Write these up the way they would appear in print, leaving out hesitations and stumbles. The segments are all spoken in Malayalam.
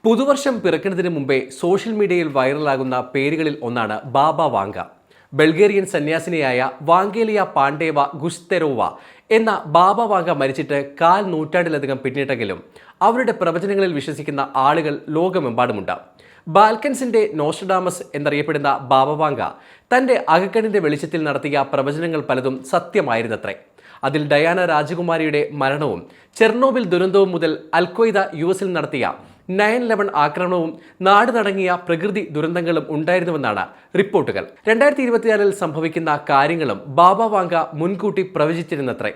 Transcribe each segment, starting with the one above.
പുതുവർഷം പിറക്കുന്നതിന് മുമ്പേ സോഷ്യൽ മീഡിയയിൽ വൈറലാകുന്ന പേരുകളിൽ ഒന്നാണ് ബാബ വാങ്ക. ബൾഗേറിയൻ സന്യാസിനിയായ വാങ്കേലിയ പാണ്ഡേവ ഗുസ്തെരോവ എന്ന ബാബ വാങ്ക മരിച്ചിട്ട് കാൽ നൂറ്റാണ്ടിലധികം പിന്നിട്ടെങ്കിലും അവരുടെ പ്രവചനങ്ങളിൽ വിശ്വസിക്കുന്ന ആളുകൾ ലോകമെമ്പാടുമുണ്ട്. ബാൽക്കൻസിന്റെ നോസ്ട്രഡാമസ് എന്നറിയപ്പെടുന്ന ബാബ വാങ്ക തന്റെ അകക്കണ്ണിന്റെ വെളിച്ചത്തിൽ നടത്തിയ പ്രവചനങ്ങൾ പലതും സത്യമായിരുന്നത്രേ. അതിൽ ഡയാന രാജകുമാരിയുടെ മരണവും ചെർണോബിൽ ദുരന്തവും മുതൽ അൽഖ്വയ്ദ യുഎസിൽ നടത്തിയ 9/11 ആക്രമണവും നാട് നടങ്ങിയ പ്രകൃതി ദുരന്തങ്ങളും ഉണ്ടായിരുന്നുവെന്നാണ് റിപ്പോർട്ടുകൾ. 2024 സംഭവിക്കുന്ന കാര്യങ്ങളും ബാബ വാങ്ക മുൻകൂട്ടി പ്രവചിച്ചിരുന്നത്രേ.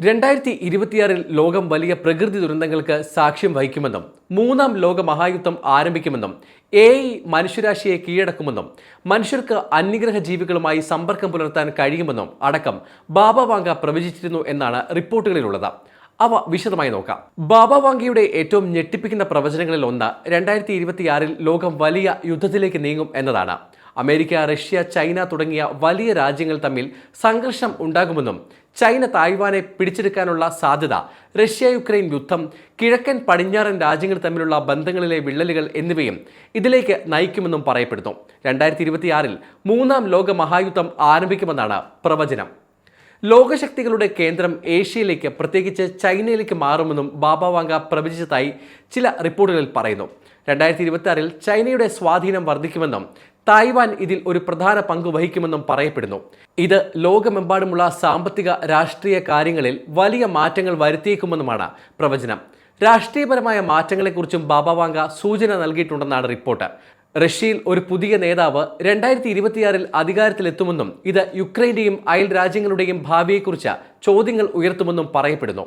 2026 ലോകം വലിയ പ്രകൃതി ദുരന്തങ്ങൾക്ക് സാക്ഷ്യം വഹിക്കുമെന്നും മൂന്നാം ലോക മഹായുദ്ധം ആരംഭിക്കുമെന്നും AI മനുഷ്യരാശിയെ കീഴടക്കുമെന്നും മനുഷ്യർക്ക് അന്യഗ്രഹ ജീവികളുമായി സമ്പർക്കം പുലർത്താൻ കഴിയുമെന്നും അടക്കം ബാബ വാങ്ക പ്രവചിച്ചിരുന്നു എന്നാണ് റിപ്പോർട്ടുകളിലുള്ളത്. അവ വിശദമായി നോക്കാം. ബാബ വാങ്കയുടെ ഏറ്റവും ഞെട്ടിപ്പിക്കുന്ന പ്രവചനങ്ങളിൽ ഒന്ന് 2026 ലോകം വലിയ യുദ്ധത്തിലേക്ക് നീങ്ങും എന്നതാണ്. അമേരിക്ക, റഷ്യ, ചൈന തുടങ്ങിയ വലിയ രാജ്യങ്ങൾ തമ്മിൽ സംഘർഷം ഉണ്ടാകുമെന്നും ചൈന തായ്വാനെ പിടിച്ചെടുക്കാനുള്ള സാധ്യത, റഷ്യ യുക്രൈൻ യുദ്ധം, കിഴക്കൻ പടിഞ്ഞാറൻ രാജ്യങ്ങൾ തമ്മിലുള്ള ബന്ധങ്ങളിലെ വിള്ളലുകൾ എന്നിവയും ഇതിലേക്ക് നയിക്കുമെന്നും പറയപ്പെടുന്നു. 2026 മൂന്നാം ലോക മഹായുദ്ധം ആരംഭിക്കുമെന്നാണ് പ്രവചനം. ലോകശക്തികളുടെ കേന്ദ്രം ഏഷ്യയിലേക്ക്, പ്രത്യേകിച്ച് ചൈനയിലേക്ക് മാറുമെന്നും ബാബ വാങ്ക പ്രവചിച്ചതായി ചില റിപ്പോർട്ടുകളിൽ പറയുന്നു. 2026 ചൈനയുടെ സ്വാധീനം വർദ്ധിക്കുമെന്നും തായ്വാൻ ഇതിൽ ഒരു പ്രധാന പങ്ക് വഹിക്കുമെന്നും പറയപ്പെടുന്നു. ഇത് ലോകമെമ്പാടുമുള്ള സാമ്പത്തിക, രാഷ്ട്രീയ കാര്യങ്ങളിൽ വലിയ മാറ്റങ്ങൾ വരുത്തിയേക്കുമെന്നുമാണ് പ്രവചനം. രാഷ്ട്രീയപരമായ മാറ്റങ്ങളെക്കുറിച്ചും ബാബ വാങ്ക സൂചന നൽകിയിട്ടുണ്ടെന്നാണ് റിപ്പോർട്ട്. റഷ്യയിൽ ഒരു പുതിയ നേതാവ് 2026 അധികാരത്തിലെത്തുമെന്നും ഇത് യുക്രൈന്റെയും അയൽ രാജ്യങ്ങളുടെയും ഭാവിയെക്കുറിച്ച് ചോദ്യങ്ങൾ ഉയർത്തുമെന്നും പറയപ്പെടുന്നു.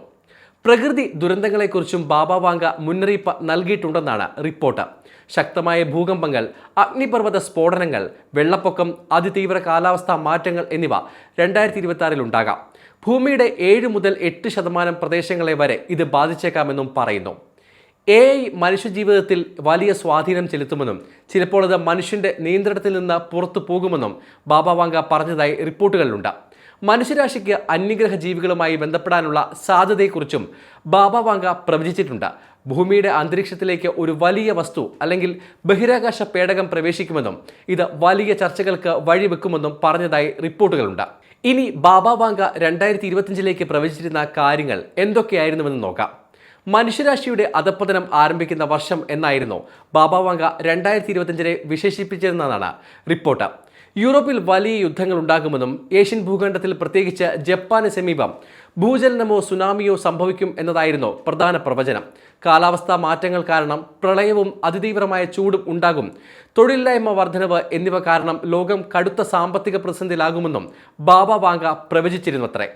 പ്രകൃതി ദുരന്തങ്ങളെക്കുറിച്ചും ബാബ വാങ്ക മുന്നറിയിപ്പ് നൽകിയിട്ടുണ്ടെന്നാണ് റിപ്പോർട്ട്. ശക്തമായ ഭൂകമ്പങ്ങൾ, അഗ്നിപർവ്വത സ്ഫോടനങ്ങൾ, വെള്ളപ്പൊക്കം, അതിതീവ്ര കാലാവസ്ഥാ മാറ്റങ്ങൾ എന്നിവ 2026 ഉണ്ടാകാം. ഭൂമിയുടെ 7 മുതൽ 8% പ്രദേശങ്ങളെ വരെ ഇത് ബാധിച്ചേക്കാമെന്നും പറയുന്നു. AI മനുഷ്യജീവിതത്തിൽ വലിയ സ്വാധീനം ചെലുത്തുമെന്നും ചിലപ്പോൾ അത് മനുഷ്യന്റെ നിയന്ത്രണത്തിൽ നിന്ന് പുറത്തു പോകുമെന്നും ബാബ വാങ്ക പറഞ്ഞതായി റിപ്പോർട്ടുകളിലുണ്ട്. മനുഷ്യരാശിക്ക് അന്യഗ്രഹ ജീവികളുമായി ബന്ധപ്പെടാനുള്ള സാധ്യതയെക്കുറിച്ചും ബാബ വാങ്ക പ്രവചിച്ചിട്ടുണ്ട്. ഭൂമിയുടെ അന്തരീക്ഷത്തിലേക്ക് ഒരു വലിയ വസ്തു അല്ലെങ്കിൽ ബഹിരാകാശ പേടകം പ്രവേശിക്കുമെന്നും ഇത് വലിയ ചർച്ചകൾക്ക് വഴിവെക്കുമെന്നും പറഞ്ഞതായി റിപ്പോർട്ടുകളുണ്ട്. ഇനി ബാബ വാങ്ക 2025 പ്രവചിച്ചിരുന്ന കാര്യങ്ങൾ എന്തൊക്കെയായിരുന്നുവെന്ന് നോക്കാം. മനുഷ്യരാശിയുടെ അധപ്പതനം ആരംഭിക്കുന്ന വർഷം എന്നായിരുന്നു ബാബ വാങ്ക 2025 വിശേഷിപ്പിച്ചിരുന്നതാണ് റിപ്പോർട്ട്. യൂറോപ്പിൽ വലിയ യുദ്ധങ്ങൾ ഉണ്ടാകുമെന്നും ഏഷ്യൻ ഭൂഖണ്ഡത്തിൽ, പ്രത്യേകിച്ച് ജപ്പാന് സമീപം ഭൂചലനമോ സുനാമിയോ സംഭവിക്കും എന്നതായിരുന്നു പ്രധാന പ്രവചനം. കാലാവസ്ഥാ മാറ്റങ്ങൾ കാരണം പ്രളയവും അതിതീവ്രമായ ചൂടും ഉണ്ടാകും. തൊഴിലില്ലായ്മ വർധനവ് എന്നിവ കാരണം ലോകം കടുത്ത സാമ്പത്തിക പ്രതിസന്ധിയിലാകുമെന്നും ബാബ വാങ്ക പ്രവചിച്ചിരുന്നത്രേ.